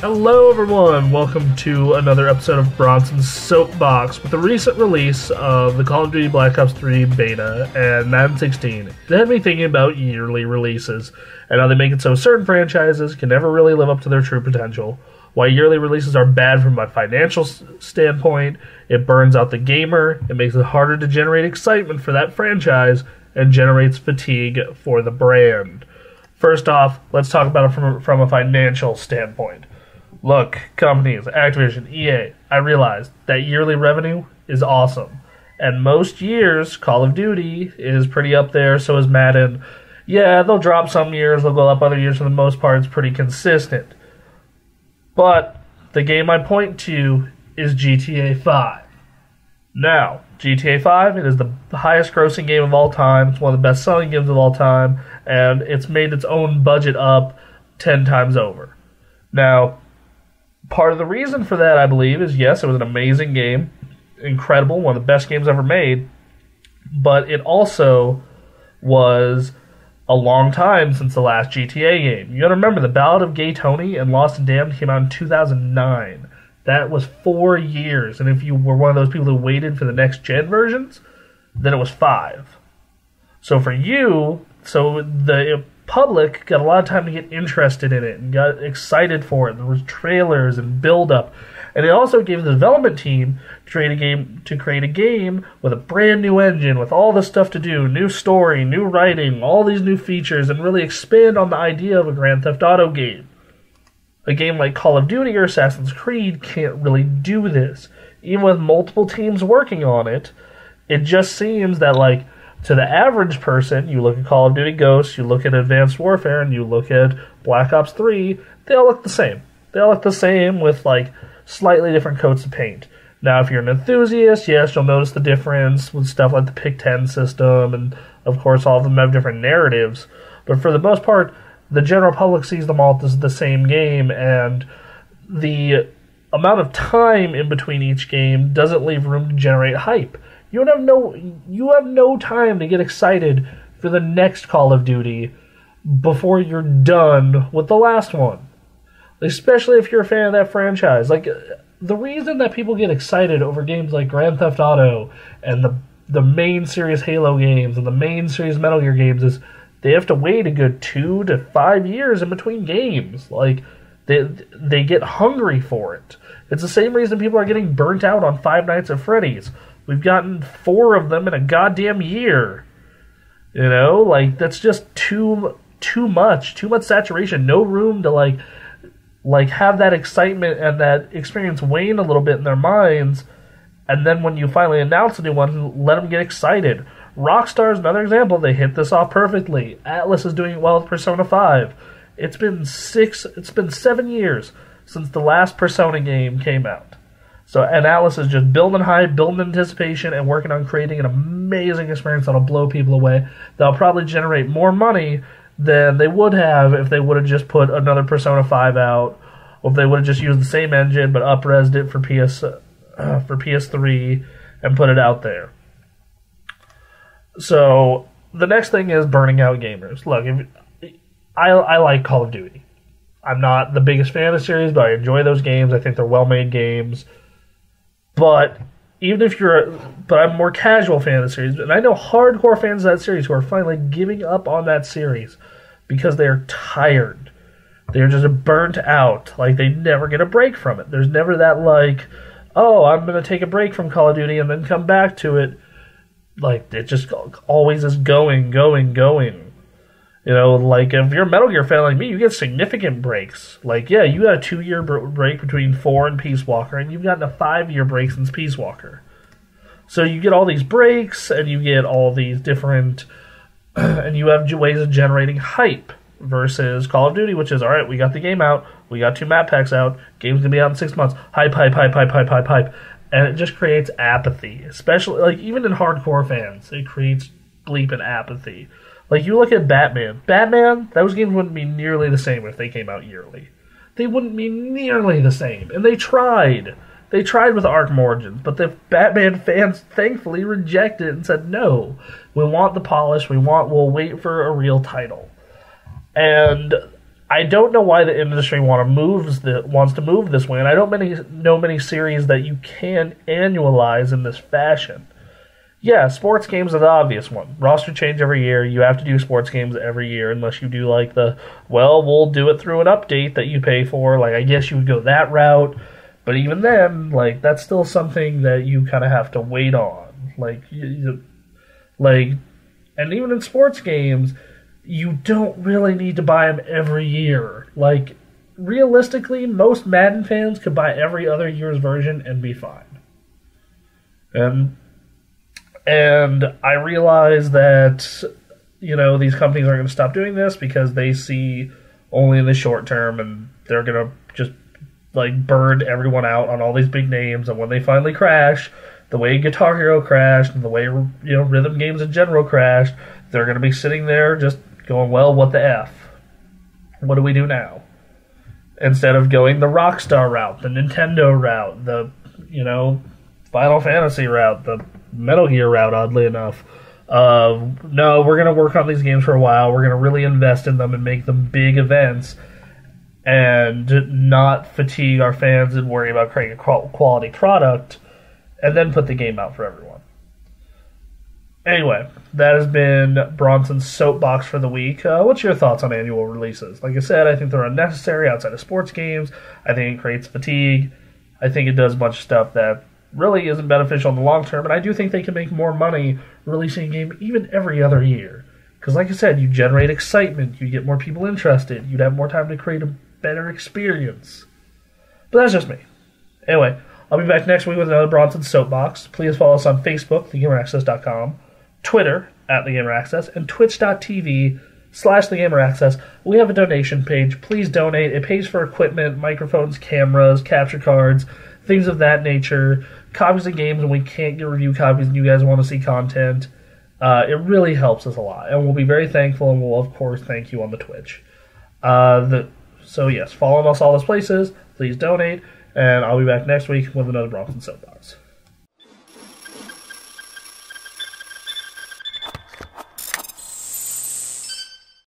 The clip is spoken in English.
Hello everyone, welcome to another episode of Bronson's Soapbox. With the recent release of the Call of Duty Black Ops 3 beta and Madden 16, it had me thinking about yearly releases, and how they make it so certain franchises can never really live up to their true potential. Why yearly releases are bad from a financial standpoint, it burns out the gamer, it makes it harder to generate excitement for that franchise, and generates fatigue for the brand. First off, let's talk about it from a financial standpoint. Look, companies, Activision, EA, I realize that yearly revenue is awesome. And most years, Call of Duty is pretty up there, so is Madden. Yeah, they'll drop some years, they'll go up other years. For the most part, it's pretty consistent. But the game I point to is GTA 5. Now, GTA 5, it is the highest grossing game of all time. It's one of the best selling games of all time. And it's made its own budget up 10 times over. Now, part of the reason for that, I believe, is yes, it was an amazing game. Incredible, one of the best games ever made. But it also was a long time since the last GTA game. You gotta remember, The Ballad of Gay Tony and Lost and Damned came out in 2009. That was 4 years. And if you were one of those people who waited for the next gen versions, then it was 5. So for you, the public got a lot of time to get interested in it and got excited for it. There was trailers and build-up. And it also gave the development team to create a game with a brand new engine, with all the stuff to do, new story, new writing, all these new features, and really expand on the idea of a Grand Theft Auto game. A game like Call of Duty or Assassin's Creed can't really do this. Even with multiple teams working on it, it just seems that, like, to the average person, you look at Call of Duty Ghosts, you look at Advanced Warfare, and you look at Black Ops 3, they all look the same. They all look the same with, like, slightly different coats of paint. Now, if you're an enthusiast, yes, you'll notice the difference with stuff like the Pick 10 system, and, of course, all of them have different narratives. But for the most part, the general public sees them all as the same game, and the amount of time in between each game doesn't leave room to generate hype. You have no time to get excited for the next Call of Duty before you're done with the last one. Especially if you're a fan of that franchise. Like, the reason that people get excited over games like Grand Theft Auto and the main series Halo games and the main series Metal Gear games is they have to wait a good 2 to 5 years in between games. Like, they get hungry for it. It's the same reason people are getting burnt out on Five Nights at Freddy's. We've gotten 4 of them in a goddamn year. You know, like, that's just too much saturation. No room to like have that excitement and that experience wane a little bit in their minds. And then when you finally announce a new one, let them get excited. Rockstar is another example. They hit this off perfectly. Atlas is doing well with Persona 5. It's been 7 years since the last Persona game came out. So, and Atlas is just building hype, building anticipation, and working on creating an amazing experience that'll blow people away. That'll probably generate more money than they would have if they would have just put another Persona 5 out, or if they would have just used the same engine but up-resed it for PS3 and put it out there. So, the next thing is burning out gamers. Look, I like Call of Duty. I'm not the biggest fan of the series, but I enjoy those games. I think they're well-made games. But even if but I'm a more casual fan of the series, and I know hardcore fans of that series who are finally giving up on that series because they are tired. They're just burnt out. Like, they never get a break from it. There's never that, like, oh, I'm going to take a break from Call of Duty and then come back to it. Like, it just always is going. You know, like, if you're a Metal Gear fan like me, you get significant breaks. Like, yeah, you got a 2-year break between 4 and Peace Walker, and you've gotten a 5-year break since Peace Walker. So you get all these breaks, and you get all these different, and you have ways of generating hype, versus Call of Duty, which is, alright, we got the game out, we got 2 map packs out, game's gonna be out in 6 months, hype. And it just creates apathy. Especially, like, even in hardcore fans, it creates bleeping apathy. Like, you look at Batman. Those games wouldn't be nearly the same if they came out yearly. They wouldn't be nearly the same. And they tried. They tried with Arkham Origins, but the Batman fans thankfully rejected it and said, no, we want the polish, we'll wait for a real title. And I don't know why the industry wants to move this way, and I don't know many series that you can annualize in this fashion. Yeah, sports games are the obvious one. Roster change every year. You have to do sports games every year unless you do like we'll do it through an update that you pay for. Like, I guess you would go that route. But even then, like, that's still something that you kind of have to wait on. Like, and even in sports games, you don't really need to buy them every year. Like, realistically, most Madden fans could buy every other year's version and be fine. And I realize that, these companies aren't going to stop doing this because they see only in the short term, and they're going to just, burn everyone out on all these big names. And when they finally crash, the way Guitar Hero crashed and the way, rhythm games in general crashed, they're going to be sitting there just going, well, what the F? What do we do now? Instead of going the Rockstar route, the Nintendo route, the, Final Fantasy route, the Metal Gear route, oddly enough. No, we're going to work on these games for a while. We're going to really invest in them and make them big events and not fatigue our fans and worry about creating a quality product and then put the game out for everyone. Anyway, that has been Bronson's Soapbox for the week. What's your thoughts on annual releases? Like I said, I think they're unnecessary outside of sports games. I think it creates fatigue. I think it does a bunch of stuff that really isn't beneficial in the long term, and I do think they can make more money releasing a game even every other year. Because like I said, you generate excitement, you get more people interested, you'd have more time to create a better experience. But that's just me. Anyway, I'll be back next week with another Bronson Soapbox. Please follow us on Facebook, thegameraccess.com, Twitter, @thegameraccess, and twitch.tv/thegameraccess. We have a donation page. Please donate. It pays for equipment, microphones, cameras, capture cards, things of that nature, copies of games when we can't get review copies and you guys want to see content. It really helps us a lot, and we'll be very thankful, and we'll, of course, thank you on the Twitch. So, yes, follow us all those places. Please donate, and I'll be back next week with another Bronson Soapbox.